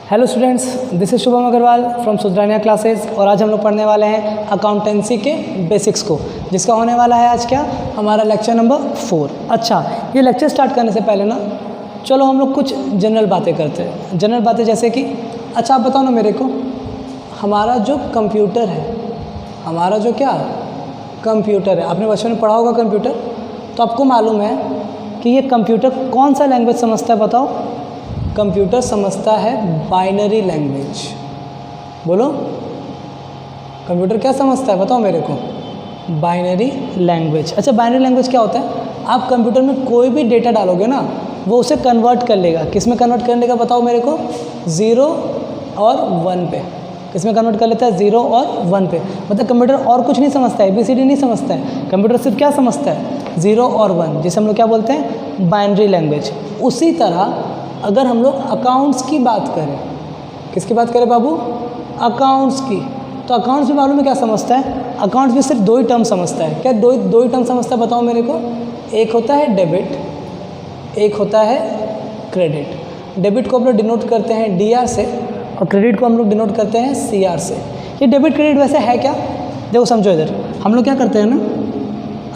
Hello students, this is Shubham Agrawal from Sudharania classes. और आज हम लोग पढ़ने वाले हैं अकाउंटेंसी के बेसिक्स को, जिसका होने वाला है आज क्या हमारा लेक्चर नंबर 4। अच्छा, ये लेक्चर स्टार्ट करने से पहले ना चलो हम लोग कुछ जनरल बातें करते हैं। जनरल बातें जैसे कि अच्छा आप बताओ ना मेरे को, हमारा जो कंप्यूटर है, हमारा जो क्या कंप्यूटर है, आपने बचपन में पढ़ा होगा कंप्यूटर, तो आपको मालूम है कि ये कंप्यूटर कौन सा लैंग्वेज समझता है? बताओ। कंप्यूटर समझता है बाइनरी लैंग्वेज। बोलो, कंप्यूटर क्या समझता है? बताओ मेरे को। Binary language. अच्छा, बाइनरी लैंग्वेज क्या होता है? आप कंप्यूटर में कोई भी डेटा डालोगे ना, वो उसे कन्वर्ट कर लेगा। किस में कन्वर्ट कर लेगा? बताओ मेरे को। 0 और 1 पे। किस में कन्वर्ट कर लेता है? 0 और 1 पे। मतलब कंप्यूटर और कुछ नहीं समझता है, ABCD नहीं समझता है। कंप्यूटर सिर्फ क्या समझता है? 0 और 1, जिसे हम लोग क्या बोलते हैं? Binary language. उसी तरह अगर हम लोग अकाउंट्स की बात करें, किसकी बात करें बाबू? अकाउंट्स की। तो अकाउंट्स भी मालूम है क्या समझता है? अकाउंट्स भी सिर्फ 2 ही टर्म समझता है। क्या दो ही टर्म समझता है? बताओ मेरे को। एक होता है डेबिट, एक होता है क्रेडिट। डेबिट को हम लोग डिनोट करते हैं DR से और क्रेडिट को हम लोग डिनोट करते हैं CR से। ये डेबिट क्रेडिट वैसे है क्या? देखो समझो इधर, हम लोग क्या करते हैं ना,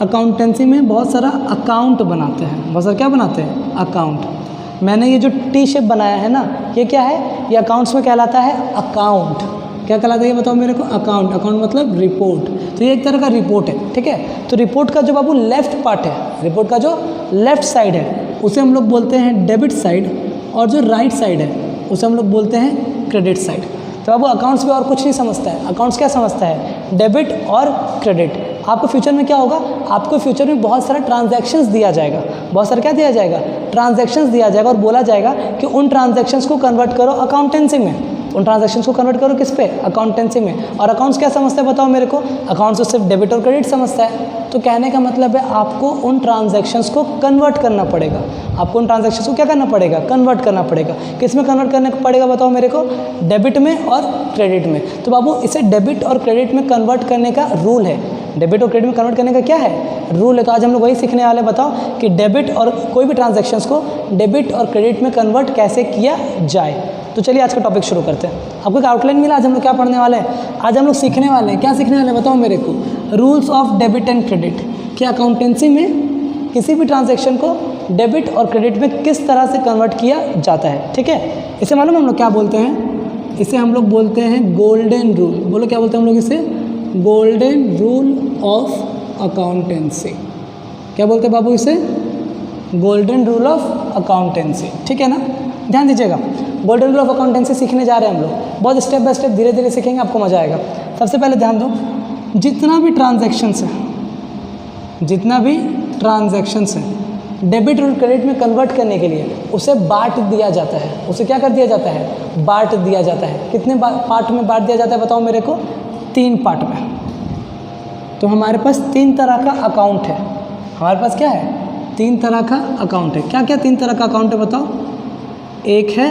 अकाउंटेंसी में बहुत सारा अकाउंट बनाते हैं। बहुत सारा क्या बनाते हैं? अकाउंट। मैंने ये जो T शेप बनाया है ना, ये क्या है? ये अकाउंट्स में कहलाता है अकाउंट। क्या कहलाता है ये बताओ मेरे को? अकाउंट। अकाउंट मतलब रिपोर्ट। तो ये एक तरह का रिपोर्ट है, ठीक है। तो रिपोर्ट का जो बाबू लेफ्ट पार्ट है, रिपोर्ट का जो लेफ्ट साइड है, उसे हम लोग बोलते हैं डेबिट साइड, और जो राइट साइड है उसे हम लोग बोलते हैं क्रेडिट साइड। तो बाबू अकाउंट्स भी और कुछ नहीं समझता है। अकाउंट्स क्या समझता है? डेबिट और क्रेडिट। आपको फ्यूचर में क्या होगा? आपको फ्यूचर में बहुत सारा ट्रांजैक्शंस दिया जाएगा। बहुत सारा क्या दिया जाएगा? ट्रांजैक्शंस दिया जाएगा, और बोला जाएगा कि उन ट्रांजैक्शंस को कन्वर्ट करो अकाउंटेंसी में। उन ट्रांजैक्शंस को कन्वर्ट करो किस पे? अकाउंटेंसी में। और अकाउंट्स क्या समझता है बताओ मेरे को? अकाउंट्स तो सिर्फ डेबिट और क्रेडिट समझता है। तो कहने का मतलब है आपको उन ट्रांजैक्शंस को कन्वर्ट करना पड़ेगा। आपको उन ट्रांजैक्शंस को क्या करना पड़ेगा? कन्वर्ट करना पड़ेगा। किस में कन्वर्ट करने पड़ेगा बताओ मेरे को? डेबिट में और क्रेडिट में। तो बाबू इसे डेबिट और क्रेडिट में कन्वर्ट करने का रूल है। डेबिट और क्रेडिट में कन्वर्ट करने का क्या है? रूल है। तो आज हम लोग वही सीखने वाले। बताओ कि डेबिट और कोई भी ट्रांजैक्शंस को डेबिट और क्रेडिट में कन्वर्ट कैसे किया जाए। तो चलिए आज का टॉपिक शुरू करते हैं। आपको एक आउटलाइन मिला? आज हम लोग क्या पढ़ने वाले हैं? आज हम लोग सीखने वाले हैं। क्या सीखने वाले हैं बताओ मेरे को? Rules of debit and credit. कि अकाउंटेंसी में किसी भी ट्रांजैक्शन को डेबिट और क्रेडिट में किस तरह से कन्वर्ट किया जाता है, ठीक है। इसे मालूम हम लोग क्या बोलते हैं? इसे हम लोग बोलते हैं गोल्डन रूल। बोलो क्या बोलते हैं हम लोग इसे? Golden rule of accountancy. क्या बोलते हैं बाबू इसे? गोल्डन रूल ऑफ अकाउंटेंसी, ठीक है ना। ध्यान दीजिएगा, गोल्डन रूल ऑफ अकाउंटेंसी सीखने जा रहे हैं हम लोग। बहुत स्टेप बाय स्टेप धीरे धीरे सीखेंगे, आपको मजा आएगा। सबसे पहले ध्यान दो, जितना भी ट्रांजैक्शंस है, जितना भी ट्रांजैक्शंस है, डेबिट और क्रेडिट में कन्वर्ट करने के लिए उसे बांट दिया जाता है। उसे क्या कर दिया जाता है? बांट दिया जाता है। कितने पार्ट में बांट दिया जाता है बताओ मेरे को? 3 पार्ट में। तो हमारे पास 3 तरह का अकाउंट है। हमारे पास क्या है? 3 तरह का अकाउंट है। क्या क्या 3 तरह का अकाउंट है बताओ? एक है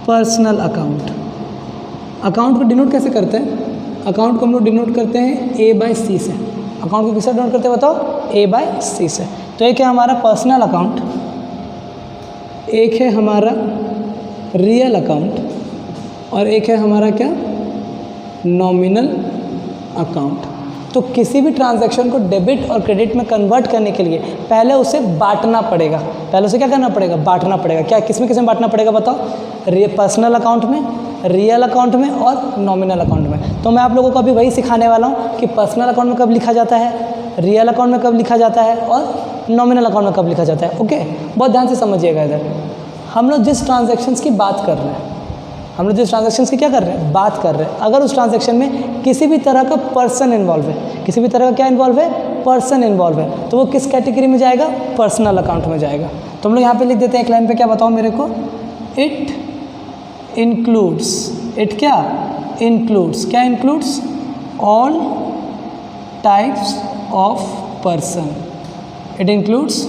पर्सनल अकाउंट। अकाउंट को डिनोट कैसे करते हैं? अकाउंट को हम लोग डिनोट करते हैं A/C से। अकाउंट को किससे डिनोट करते हैं बताओ? A/C से। तो एक है हमारा पर्सनल अकाउंट, एक है हमारा रियल अकाउंट, और एक है हमारा क्या? Nominal account. तो किसी भी ट्रांजैक्शन को डेबिट और क्रेडिट में कन्वर्ट करने के लिए पहले उसे बांटना पड़ेगा। पहले उसे क्या करना पड़ेगा? बांटना पड़ेगा। क्या किस में बांटना पड़ेगा बताओ? पर्सनल अकाउंट में, रियल अकाउंट में और नॉमिनल अकाउंट में। तो मैं आप लोगों को अभी वही सिखाने वाला हूँ कि पर्सनल अकाउंट में कब लिखा जाता है, रियल अकाउंट में कब लिखा जाता है, और नॉमिनल अकाउंट में कब लिखा जाता है। ओके, बहुत ध्यान से समझिएगा। इधर हम लोग जिस ट्रांजैक्शंस की बात कर रहे हैं, हम लोग जिस ट्रांजैक्शंस की क्या कर रहे हैं? बात कर रहे हैं। अगर उस ट्रांजैक्शन में किसी भी तरह का पर्सन इन्वॉल्व है, किसी भी तरह का क्या इन्वॉल्व है? पर्सन इन्वॉल्व है, तो वो किस कैटेगरी में जाएगा? पर्सनल अकाउंट में जाएगा। तो हम लोग यहाँ पे लिख देते हैं एक लाइन पे। क्या बताओ मेरे को? It includes. इट क्या इंक्लूड्स? क्या includes? All types of person. It includes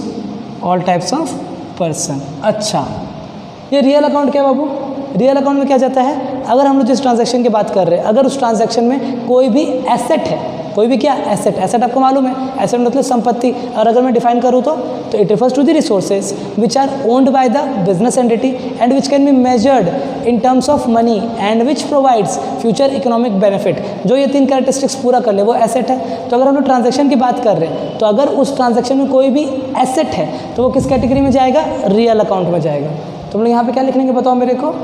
all types of person. अच्छा, ये रियल अकाउंट क्या बाबू? रियल अकाउंट में क्या जाता है? अगर हम लोग जिस ट्रांजैक्शन की बात कर रहे हैं, अगर उस ट्रांजैक्शन में कोई भी एसेट है, कोई भी क्या एसेट, एसेट आपको मालूम है, एसेट मतलब संपत्ति। और अगर मैं डिफाइन करूँ तो it refers to the resources which are owned by the business entity and which can be measured in terms of money and which provides future economic benefit. जो ये 3 कैरेक्टरिस्टिक्स पूरा कर ले वो एसेट है। तो अगर हम लोग ट्रांजेक्शन की बात कर रहे हैं तो अगर उस ट्रांजेक्शन में कोई भी एसेट है तो वो किस कैटेगरी में जाएगा, रियल अकाउंट में जाएगा। तो हम लोग यहाँ पे क्या लिख लेंगे बताओ मेरे को,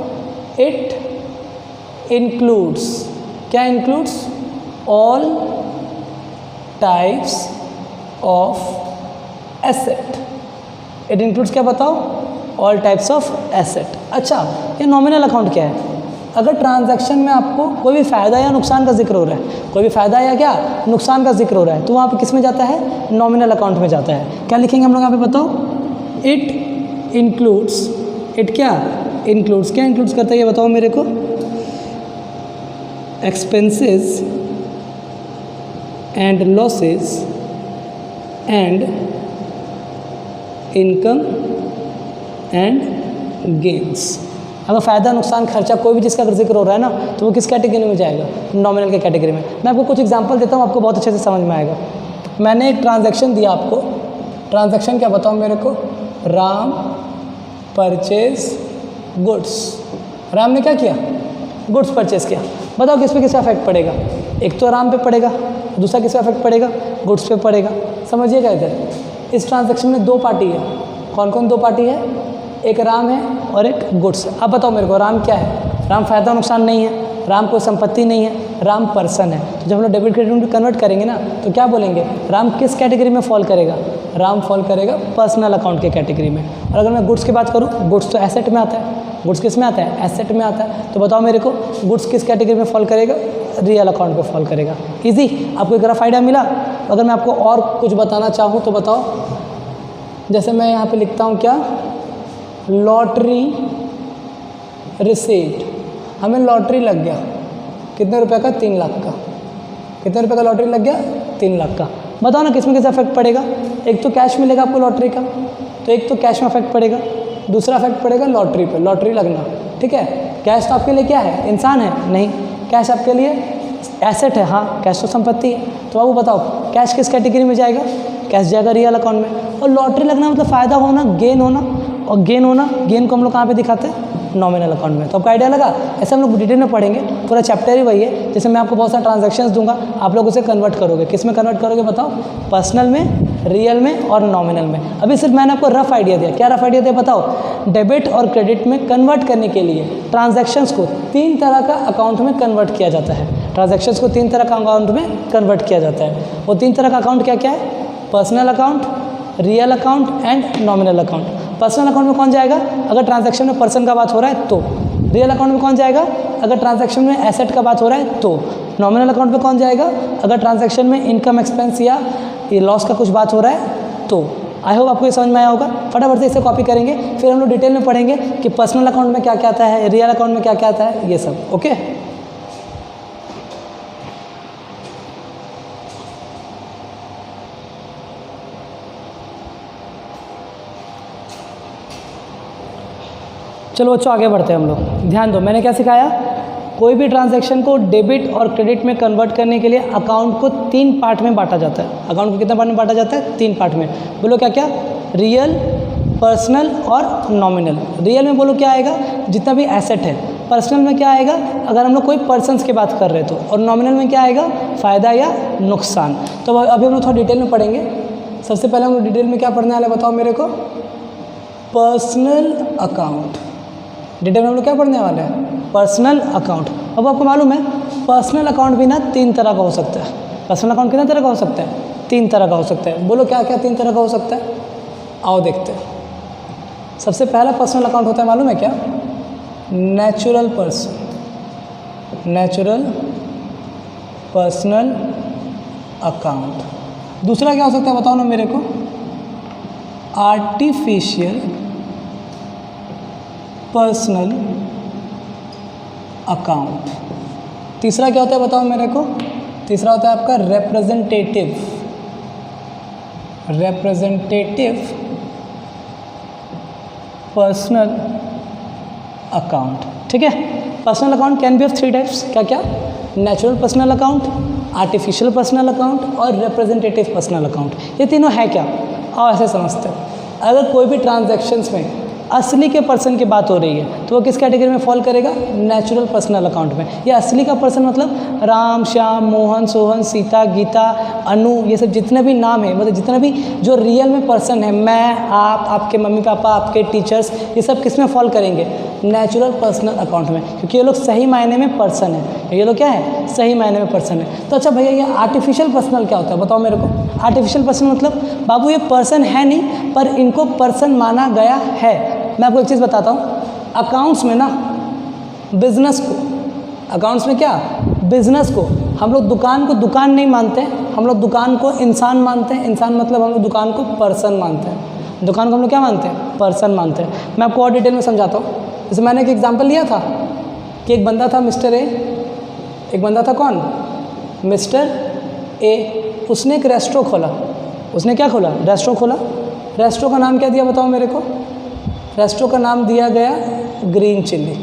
इट इंक्लूड्स, क्या includes, all types of asset. It includes क्या बताओ, ऑल टाइप्स ऑफ एसेट। अच्छा, ये नॉमिनल अकाउंट क्या है? अगर ट्रांजैक्शन में आपको कोई भी फ़ायदा या नुकसान का जिक्र हो रहा है, कोई भी फ़ायदा या क्या नुकसान का जिक्र हो रहा है, तो वहाँ पे किस में जाता है, नॉमिनल अकाउंट में जाता है। क्या लिखेंगे हम लोग यहाँ पे बताओ, इट इंक्लूड्स, इट क्या इंक्लूड्स, क्या इंक्लूड्स करता है ये बताओ मेरे को, expenses and losses and income and gains. अगर फ़ायदा नुकसान खर्चा कोई भी जिसका अगर जिक्र हो रहा है ना तो वो किस कैटेगरी में जाएगा, नॉमिनल के कैटेगरी में। मैं आपको कुछ एग्जांपल देता हूँ, आपको बहुत अच्छे से समझ में आएगा। मैंने एक ट्रांजैक्शन दिया आपको, ट्रांजैक्शन क्या बताओ मेरे को, राम परचेज गुड्स। राम ने क्या किया, गुड्स परचेज किया। बताओ किस पे किसका इफेक्ट पड़ेगा, एक तो राम पे पड़ेगा, दूसरा किस पे इफेक्ट पड़ेगा, गुड्स पे पड़ेगा। समझिएगा इधर इस ट्रांजैक्शन में 2 पार्टी है। कौन कौन 2 पार्टी है, एक राम है और एक गुड्स। अब बताओ मेरे को राम क्या है, राम फायदा नुकसान नहीं है, राम कोई संपत्ति नहीं है, राम पर्सन है। तो जब हम लोग डेबिट क्रेडिट में कन्वर्ट करेंगे ना तो क्या बोलेंगे, राम किस कैटेगरी में फॉल करेगा, राम फॉल करेगा पर्सनल अकाउंट के कैटेगरी में। और अगर मैं गुड्स की बात करूँ, गुड्स तो एसेट में आता है, गुड्स किस में आता है, एसेट में आता है। तो बताओ मेरे को गुड्स किस कैटेगरी में फॉल करेगा, रियल अकाउंट पे फॉल करेगा। इजी, आपको एक रफ आइडिया मिला। अगर मैं आपको और कुछ बताना चाहूँ तो बताओ, जैसे मैं यहाँ पे लिखता हूँ क्या, लॉटरी रिसीट। हमें लॉटरी लग गया, कितने रुपए का, 3 लाख का। कितने रुपए का लॉटरी लग गया, 3 लाख का। बताओ ना किस में कैसा इफेक्ट पड़ेगा, एक तो कैश मिलेगा आपको लॉटरी का, तो एक तो कैश में इफेक्ट पड़ेगा, दूसरा इफेक्ट पड़ेगा लॉटरी पे, लॉटरी लगना। ठीक है, कैश तो आपके लिए क्या है, इंसान है नहीं, कैश आपके लिए एसेट है। हाँ, कैश तो संपत्ति है। तो बाबू बताओ कैश किस कैटेगरी में जाएगा, कैश जाएगा रियल अकाउंट में। और लॉटरी लगना मतलब फ़ायदा होना, गेन होना, और गेन होना, गेन को हम लोग कहाँ पे दिखाते हैं, नॉमिनल अकाउंट में। तो आपको आइडिया लगा, ऐसे हम लोग डिटेल में पढ़ेंगे, पूरा चैप्टर ही वही है। जैसे मैं आपको बहुत सारे ट्रांजैक्शंस दूंगा, आप लोग उसे कन्वर्ट करोगे, किस में कन्वर्ट करोगे बताओ, पर्सनल में, रियल में और नॉमिनल में। अभी सिर्फ मैंने आपको रफ आइडिया दिया, क्या रफ आइडिया दिया बताओ, डेबिट और क्रेडिट में कन्वर्ट करने के लिए ट्रांजैक्शंस को 3 तरह का अकाउंट में कन्वर्ट किया जाता है। ट्रांजैक्शंस को 3 तरह का अकाउंट में कन्वर्ट किया जाता है। वो 3 तरह का अकाउंट क्या क्या है, personal account, real account and nominal account. Personal account में कौन जाएगा, अगर ट्रांजैक्शन में पर्सन का बात हो रहा है तो। रियल अकाउंट में कौन जाएगा, अगर ट्रांजैक्शन में एसेट का बात हो रहा है तो। नॉमिनल अकाउंट में कौन जाएगा, अगर ट्रांजैक्शन में इनकम एक्सपेंस या ये लॉस का कुछ बात हो रहा है तो। आई होप आपको ये समझ में आया होगा। फटाफट से इसे कॉपी करेंगे, फिर हम लोग डिटेल में पढ़ेंगे कि पर्सनल अकाउंट में क्या क्या आता है, रियल अकाउंट में क्या क्या आता है, ये सब। ओके, चलो बच्चों आगे बढ़ते हैं हम लोग। ध्यान दो, मैंने क्या सिखाया, कोई भी ट्रांजैक्शन को डेबिट और क्रेडिट में कन्वर्ट करने के लिए अकाउंट को 3 पार्ट में बांटा जाता है। अकाउंट को कितने पार्ट में बांटा जाता है, 3 पार्ट में। बोलो क्या क्या, रियल, पर्सनल और नॉमिनल। रियल में बोलो क्या आएगा, जितना भी एसेट है। पर्सनल में क्या आएगा, अगर हम लोग कोई पर्सनस की बात कर रहे तो। और नॉमिनल में क्या आएगा, फ़ायदा या नुकसान। तो अभी हम लोग थोड़ा डिटेल में पढ़ेंगे। सबसे पहले हम लोग डिटेल में क्या पढ़ने वाले बताओ मेरे को, पर्सनल अकाउंट। डिटेल में हम लोग क्या पढ़ने वाले हैं, पर्सनल अकाउंट। अब आपको मालूम है पर्सनल अकाउंट भी ना 3 तरह का हो सकता है। पर्सनल अकाउंट कितने तरह का हो सकता है, 3 तरह का हो सकता है। बोलो क्या क्या 3 तरह का हो सकता है, आओ देखते हैं। सबसे पहला पर्सनल अकाउंट होता है मालूम है क्या, natural person, natural personal account. दूसरा क्या हो सकता है बताओ ना मेरे को, आर्टिफिशियल पर्सनल अकाउंट। तीसरा क्या होता है बताओ मेरे को, तीसरा होता है आपका रिप्रेजेंटेटिव, रिप्रेजेंटेटिव पर्सनल अकाउंट। ठीक है, personal account can be of 3 types, क्या क्या? Natural personal account, artificial personal account और रिप्रेजेंटेटिव पर्सनल अकाउंट। ये तीनों है क्या? आओ ऐसे समझते हैं। अगर कोई भी ट्रांजैक्शंस में असली के पर्सन की बात हो रही है तो वो किस कैटेगरी में फॉल करेगा? नेचुरल पर्सनल अकाउंट में। ये असली का पर्सन मतलब राम, श्याम, मोहन, सोहन, सीता, गीता, अनु, ये सब जितने भी नाम है, मतलब जितना भी जो रियल में पर्सन है, मैं, आप, आपके मम्मी पापा, आपके टीचर्स, ये सब किस में फॉल करेंगे? नेचुरल पर्सनल अकाउंट में, क्योंकि ये लोग सही मायने में पर्सन है। ये लोग क्या है? सही मायने में पर्सन है। तो अच्छा भैया ये आर्टिफिशियल पर्सनल क्या होता है, बताओ मेरे को। आर्टिफिशियल पर्सन मतलब बाबू ये पर्सन है नहीं, पर इनको पर्सन माना गया है। मैं आपको एक चीज़ बताता हूँ, अकाउंट्स में ना बिजनेस को, अकाउंट्स में क्या? बिजनेस को हम लोग दुकान को दुकान नहीं मानते, हम लोग दुकान को इंसान मानते हैं। इंसान मतलब हम लोग दुकान को पर्सन मानते हैं। दुकान को हम लोग क्या मानते हैं? पर्सन मानते हैं। मैं आपको और डिटेल में समझाता हूँ। जैसे मैंने एक एग्जांपल लिया था कि एक बंदा था मिस्टर ए, एक बंदा था कौन? Mister A. उसने एक रेस्टोरेंट खोला। उसने क्या खोला? रेस्टोरेंट खोला। रेस्टोरेंट का नाम क्या दिया बताओ मेरे को? रेस्टोरेंट का नाम दिया गया ग्रीन चिल्ली।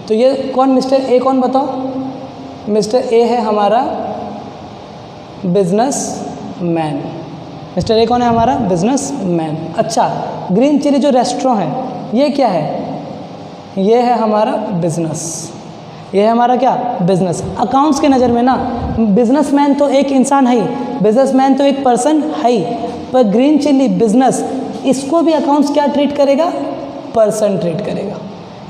तो ये कौन मिस्टर ए कौन बताओ? मिस्टर ए है हमारा बिजनेस मैन। मिस्टर ए कौन है? हमारा बिजनेस मैन। अच्छा, ग्रीन चिल्ली जो रेस्टोरेंट है ये क्या है? ये है हमारा बिजनेस। ये है हमारा क्या? बिजनेस। अकाउंट्स के नज़र में ना बिजनेसमैन तो एक इंसान है ही, बिजनेसमैन तो एक पर्सन है ही, पर ग्रीन चिल्ली बिजनेस, इसको भी अकाउंट्स क्या ट्रीट करेगा? पर्सन ट्रीट करेगा।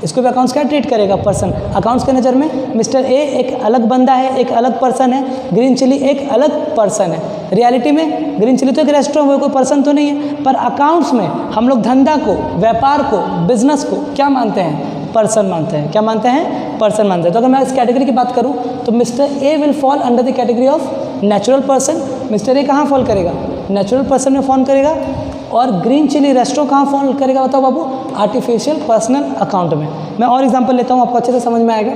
इसको भी अकाउंट्स क्या ट्रीट करेगा? पर्सन। अकाउंट्स के नज़र में मिस्टर ए एक अलग बंदा है, एक अलग पर्सन है, ग्रीन चिल्ली एक अलग पर्सन है। रियलिटी में ग्रीन चिल्ली तो एक रेस्टोरेंट है, कोई पर्सन तो नहीं है, पर अकाउंट्स में हम लोग धंधा को, व्यापार को, बिजनेस को क्या मानते हैं? पर्सन मानते हैं। क्या मानते हैं? पर्सन मानते हैं। तो अगर मैं इस कैटेगरी की बात करूं तो mister A will fall under the category of natural person. Mister A कहाँ फॉल करेगा? नेचुरल पर्सन में फॉल करेगा। और ग्रीन चिली रेस्टोरेंट कहाँ फॉल करेगा बताओ बाबू? आर्टिफिशियल पर्सनल अकाउंट में। मैं और एग्जांपल लेता हूँ, आपको अच्छे से समझ में आएगा।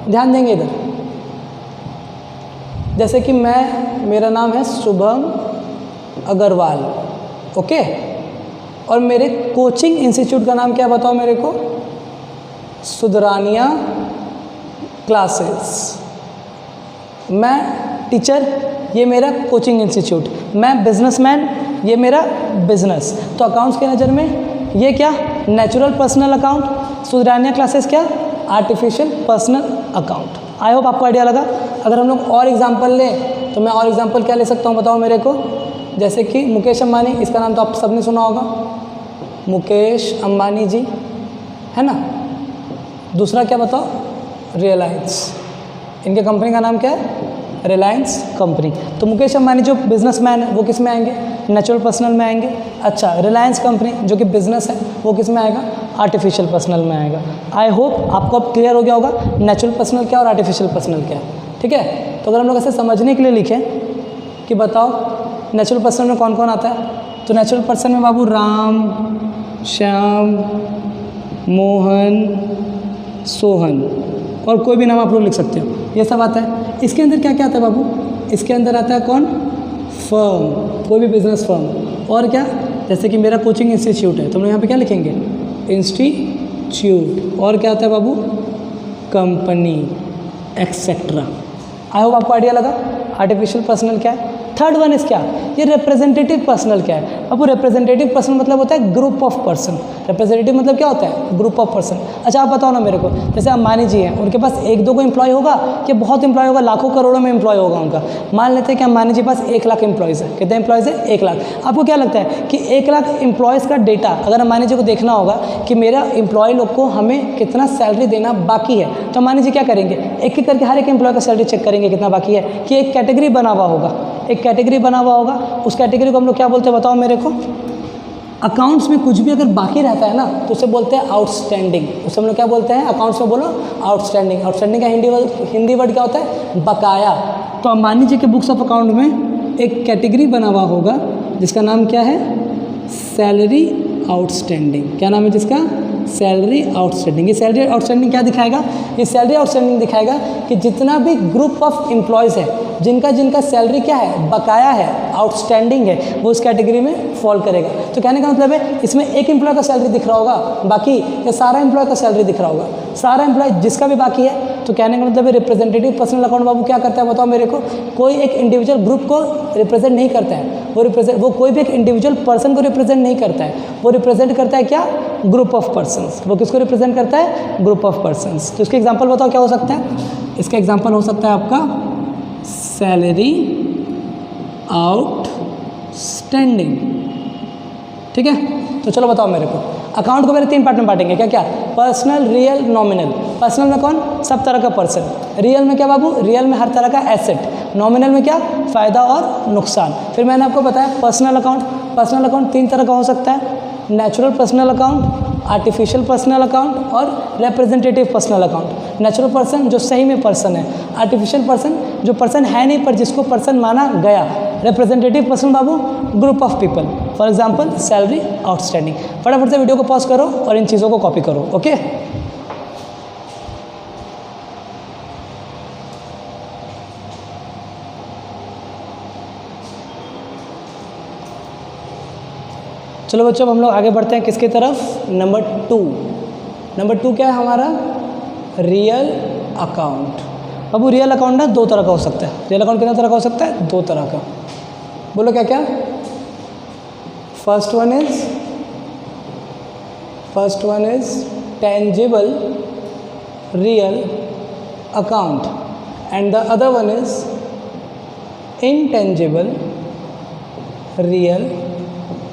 ध्यान देंगे इधर। जैसे कि मेरा नाम है शुभम अग्रवाल, ओके, और मेरे कोचिंग इंस्टीट्यूट का नाम क्या बताओ मेरे को? सुधरानिया क्लासेस। मैं टीचर, ये मेरा कोचिंग इंस्टीट्यूट। मैं बिजनेसमैन, ये मेरा बिजनेस। तो अकाउंट्स के नज़र में ये क्या? Natural personal account. Sudharania classes क्या? Artificial personal account. I hope आपको आइडिया लगा। अगर हम लोग और एग्जांपल लें तो मैं और एग्जांपल क्या ले सकता हूँ बताओ मेरे को? जैसे कि मुकेश अंबानी, इसका नाम तो आप सबने सुना होगा, मुकेश अंबानी जी, है ना। दूसरा क्या बताओ? रिलायंस। इनके कंपनी का नाम क्या है? रिलायंस कंपनी। तो मुकेश अंबानी जो बिजनेसमैन है वो किस में आएंगे? नेचुरल पर्सनल में आएंगे। अच्छा, रिलायंस कंपनी जो कि बिजनेस है वो किस में आएगा? आर्टिफिशियल पर्सनल में आएगा। आई होप आपको अब क्लियर हो गया होगा नेचुरल पर्सनल क्या और आर्टिफिशियल पर्सनल क्या है। ठीक है, तो अगर हम लोग ऐसे समझने के लिए लिखें कि बताओ नेचुरल पर्सन में कौन कौन आता है, तो नेचुरल पर्सन में बाबू राम, श्याम, मोहन, सोहन और कोई भी नाम आप लोग लिख सकते हो, ये सब आता है। इसके अंदर क्या क्या आता है बाबू? इसके अंदर आता है कौन? फर्म, कोई भी बिजनेस फर्म। और क्या? जैसे कि मेरा कोचिंग इंस्टीट्यूट है तो हम लोग यहाँ पे क्या लिखेंगे? इंस्टीट्यूट। और क्या आता है बाबू? Company, etcetera. आई होप आपको आइडिया लगा आर्टिफिशियल पर्सनल क्या है। थर्ड वन इज क्या? ये रिप्रेजेंटेटिव पर्सनल क्या है? अब वो रिप्रेजेंटेटिव पर्सन मतलब होता है ग्रुप ऑफ पर्सन। रिप्रेजेंटेटिव मतलब क्या होता है? Group of person. अच्छा आप बताओ ना मेरे को, जैसे अंबानी जी हैं, उनके पास एक दो को एम्प्लॉय होगा कि बहुत एम्प्लॉय होगा? लाखों करोड़ों में एम्प्लॉय होगा उनका। मान लेते हैं कि अंबानी जी के पास 1 लाख एम्प्लॉयज़ है। कितने एम्प्लॉयज़ है? 1 लाख। आपको क्या लगता है कि 1 लाख एम्प्लॉयज़ का डेटा अगर अंबानी जी को देखना होगा कि मेरा एम्प्लॉय लोग को हमें कितना सैलरी देना बाकी है, तो अंबानी जी क्या करेंगे? एक एक करके हर एक एम्प्लॉय का सैलरी चेक करेंगे कितना बाकी है, कि एक कैटेगरी बना हुआ होगा, एक कैटेगरी बना हुआ होगा। उस कैटेगरी को हम लोग क्या बोलते हैं बताओ मेरे को? अकाउंट्स में कुछ भी अगर बाकी रहता है ना तो उसे बोलते हैं आउटस्टैंडिंग। उसे हम लोग क्या बोलते हैं? अकाउंट्स में बोलो आउटस्टैंडिंग। आउटस्टैंडिंग का हिंदी वर्ड क्या होता है? बकाया। तो अंबानी जी के बुक्स ऑफ अकाउंट में एक कैटेगरी बना हुआ होगा जिसका नाम क्या है? Salary outstanding. क्या नाम है जिसका? Salary outstanding. ये सैलरी आउटस्टैंडिंग क्या दिखाएगा? ये सैलरी आउटस्टैंडिंग दिखाएगा कि जितना भी ग्रुप ऑफ एम्प्लॉयज़ है जिनका जिनका सैलरी क्या है, बकाया है, आउटस्टैंडिंग है, वो उस कैटेगरी में फॉल करेगा। तो कहने का मतलब है इसमें एक एम्प्लॉय का सैलरी दिख रहा होगा, बाकी ये सारा एम्प्लॉय का सैलरी दिख रहा होगा, सारा एम्प्लॉय जिसका भी बाकी है। तो कहने का मतलब है रिप्रेजेंटेटिव पर्सनल अकाउंट बाबू क्या करता है बताओ मेरे को? कोई एक इंडिविजुअल ग्रुप को रिप्रेजेंट नहीं करता है, वो कोई भी एक इंडिविजुअल पर्सन को रिप्रेजेंट नहीं करता है, वो रिप्रेजेंट करता है क्या? Group of persons. वो किसको रिप्रेजेंट करता है? Group of persons. तो इसके एग्जांपल बताओ क्या हो सकता है? इसका एग्जांपल हो सकता है आपका सैलरी आउटस्टैंडिंग। ठीक है, तो चलो बताओ मेरे को। अकाउंट को मेरे 3 पार्ट में बांटेंगे, क्या क्या? Personal, real, nominal. पर्सनल में कौन? सब तरह का पर्सन। रियल में क्या बाबू? रियल में हर तरह का एसेट। नॉमिनल में क्या? फ़ायदा और नुकसान। फिर मैंने आपको बताया पर्सनल अकाउंट। पर्सनल अकाउंट 3 तरह का हो सकता है, natural personal account, artificial personal account और representative personal account. Natural person जो सही में पर्सन है, आर्टिफिशियल पर्सन जो पर्सन है नहीं पर जिसको पर्सन माना गया, representative person Babu group of people. For example salary outstanding. फटाफट से वीडियो को पॉज करो और इन चीज़ों को कॉपी करो। ओके, चलो बच्चों हम लोग आगे बढ़ते हैं किसकी तरफ? नंबर 2। नंबर 2 क्या है हमारा? Real account. बाबू रियल अकाउंट ना 2 तरह का हो सकता है। रियल अकाउंट कितना तरह का हो सकता है? 2 तरह का। बोलो क्या क्या? First one is tangible real account and the other one is intangible real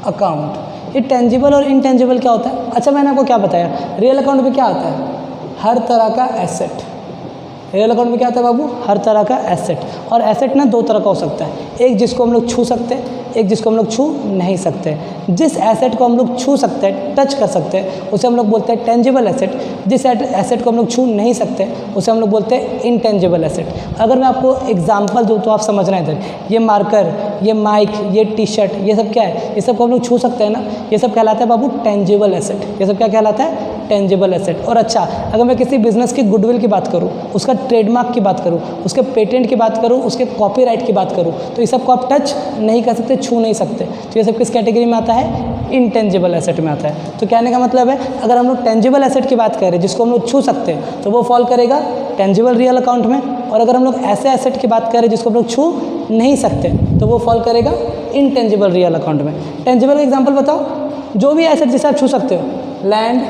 account. ये टेंजिबल और इनटेंजिबल क्या होता है? अच्छा मैंने आपको क्या बताया? रियल अकाउंट में क्या आता है? हर तरह का एसेट। रियल अकाउंट में क्या आता है बाबू? हर तरह का एसेट। और एसेट ना 2 तरह का हो सकता है, एक जिसको हम लोग छू सकते हैं, एक जिसको हम लोग छू नहीं सकते। जिस एसेट को हम लोग छू सकते हैं, टच कर सकते हैं, उसे हम लोग बोलते हैं टेंजिबल एसेट। जिस एसेट को हम लोग छू नहीं सकते उसे हम लोग बोलते हैं इनटेंजिबल एसेट। अगर मैं आपको एग्जांपल दूँ तो आप समझना इधर, ये मार्कर, ये माइक, ये टी शर्ट, ये सब क्या है? ये सब को हम लोग छू सकते हैं ना, ये सब कहलाता है बाबू टेंजिबल एसेट। ये सब क्या कहलाता है? Tangible asset. और अच्छा अगर मैं किसी बिजनेस की गुडविल की बात करूँ, उसका ट्रेडमार्क की बात करूँ, उसके पेटेंट की बात करूँ, उसके कॉपीराइट की बात करूँ, तो ये सब को आप टच नहीं कर सकते, छू नहीं सकते। तो ये सब किस कैटेगरी में आता है? इनटेंजिबल एसेट में आता है। तो कहने का मतलब है अगर हम लोग टेंजिबल एसेट की बात करें जिसको हम लोग छू सकते हैं तो वो फॉल करेगा टेंजिबल रियल अकाउंट में। और अगर हम लोग ऐसे एसेट की बात करें जिसको हम लोग छू नहीं सकते तो वो फॉल करेगा इनटेंजिबल रियल अकाउंट में। टेंजिबल का एग्जाम्पल बताओ। जो भी एसेट जिसे आप छू सकते हो, लैंड,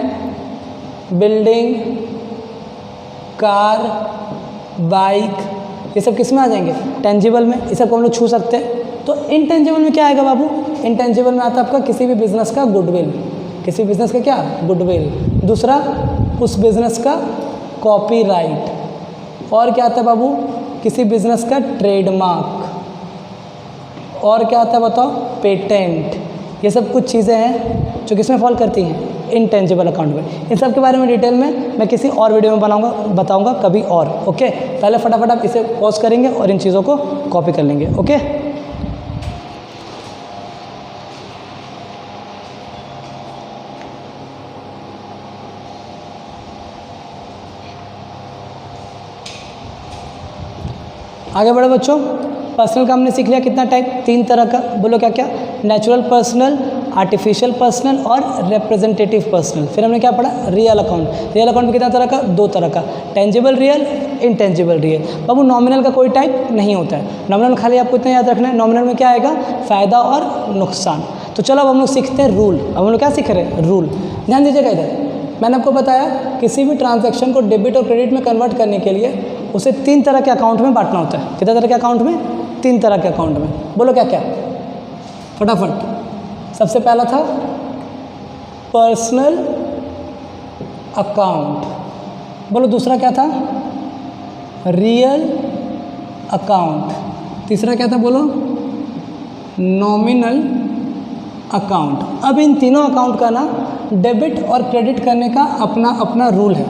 बिल्डिंग, कार, बाइक, ये सब किस में आ जाएंगे? टेंजिबल में। ये सब को हम लोग छू सकते हैं। तो इनटेंजिबल में क्या आएगा बाबू? इनटेंजिबल में आता है आपका किसी भी बिजनेस का गुडविल। किसी बिजनेस का क्या? गुडविल। दूसरा उस बिजनेस का कॉपीराइट। और क्या आता है बाबू? किसी बिजनेस का ट्रेडमार्क। और क्या आता है बताओ? पेटेंट। ये सब कुछ चीज़ें हैं जो किस में फॉल करती हैं? इनटेंजिबल अकाउंट में। इन सब के बारे में डिटेल में मैं किसी और वीडियो में बताऊंगा कभी और। ओके, पहले फटाफट आप इसे पॉज करेंगे और इन चीज़ों को कॉपी कर लेंगे। ओके, आगे बढ़ो बच्चों। पर्सनल का हमने सीख लिया कितना टाइप? 3 तरह का। बोलो क्या क्या? नेचुरल पर्सनल, आर्टिफिशियल पर्सनल और रिप्रेजेंटेटिव पर्सनल। फिर हमने क्या पढ़ा? Real account. रियल अकाउंट में कितना तरह का? 2 तरह का, टेंजिबल रियल, इनटेंजिबल रियल। बाबू नॉमिनल का कोई टाइप नहीं होता है। नॉमिनल खाली आपको इतना याद रखना है, नॉमिनल में क्या आएगा? फ़ायदा और नुकसान। तो चलो अब हम लोग सीखते हैं रूल। अब हम लोग क्या सीख रहे हैं? रूल। ध्यान दीजिएगा इधर, मैंने आपको बताया किसी भी ट्रांजैक्शन को डेबिट और क्रेडिट में कन्वर्ट करने के लिए उसे 3 तरह के अकाउंट में बांटना होता है। कितने तरह के अकाउंट में? 3 तरह के अकाउंट में। बोलो क्या क्या? फटाफट। सबसे पहला था पर्सनल अकाउंट। बोलो दूसरा क्या था? Real account. तीसरा क्या था? बोलो नॉमिनल अकाउंट। अब इन तीनों अकाउंट का ना डेबिट और क्रेडिट करने का अपना अपना रूल है।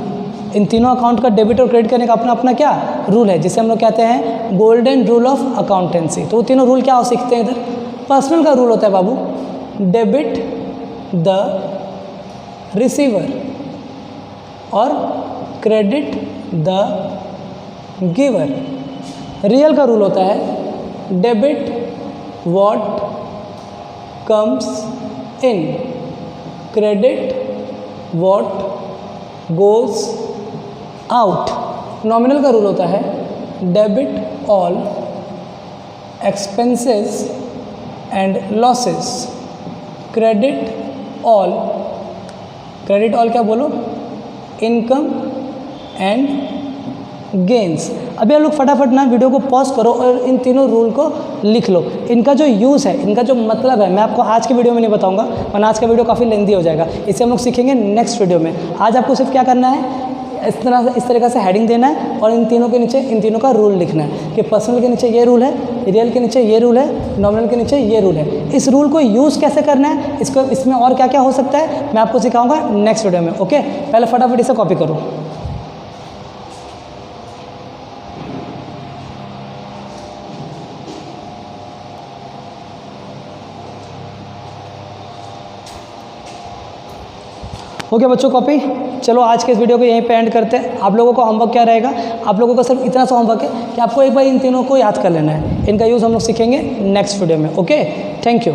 इन तीनों अकाउंट का डेबिट और क्रेडिट करने का अपना अपना क्या रूल है, जिसे हम लोग कहते हैं गोल्डन रूल ऑफ अकाउंटेंसी। तो वो तीनों रूल क्या हो सीखते हैं इधर। पर्सनल का रूल होता है बाबू, डेबिट द रिसीवर। और क्रेडिट द गिवर। रियल का रूल होता है debit what comes in, credit what goes out. Nominal का रूल होता है debit all expenses and losses, credit all क्या बोलो, इनकम एंड गेंस। अभी आप लोग फटाफट ना वीडियो को पॉज करो और इन तीनों रूल को लिख लो। इनका जो यूज़ है, इनका जो मतलब है, मैं आपको आज के वीडियो में नहीं बताऊंगा, वरना आज का वीडियो काफ़ी लेंदी हो जाएगा। इसे हम लोग सीखेंगे नेक्स्ट वीडियो में। आज आपको सिर्फ क्या करना है, इस तरीक़ा से हेडिंग देना है और इन तीनों के नीचे इन तीनों का रूल लिखना है कि पर्सनल के नीचे ये रूल है, रियल के नीचे ये रूल है, नॉमिनल के नीचे ये रूल है। इस रूल को यूज़ कैसे करना है, इसको इसमें और क्या क्या हो सकता है, मैं आपको सिखाऊंगा नेक्स्ट वीडियो में। ओके, पहले फटाफट इसे कॉपी करो। हो गया बच्चों कॉपी? चलो आज के इस वीडियो को यहीं पे एंड करते हैं। आप लोगों को होमवर्क क्या रहेगा, आप लोगों को सिर्फ इतना सा होमवर्क है कि आपको एक बार इन तीनों को याद कर लेना है। इनका यूज़ हम लोग सीखेंगे नेक्स्ट वीडियो में। Okay, thank you.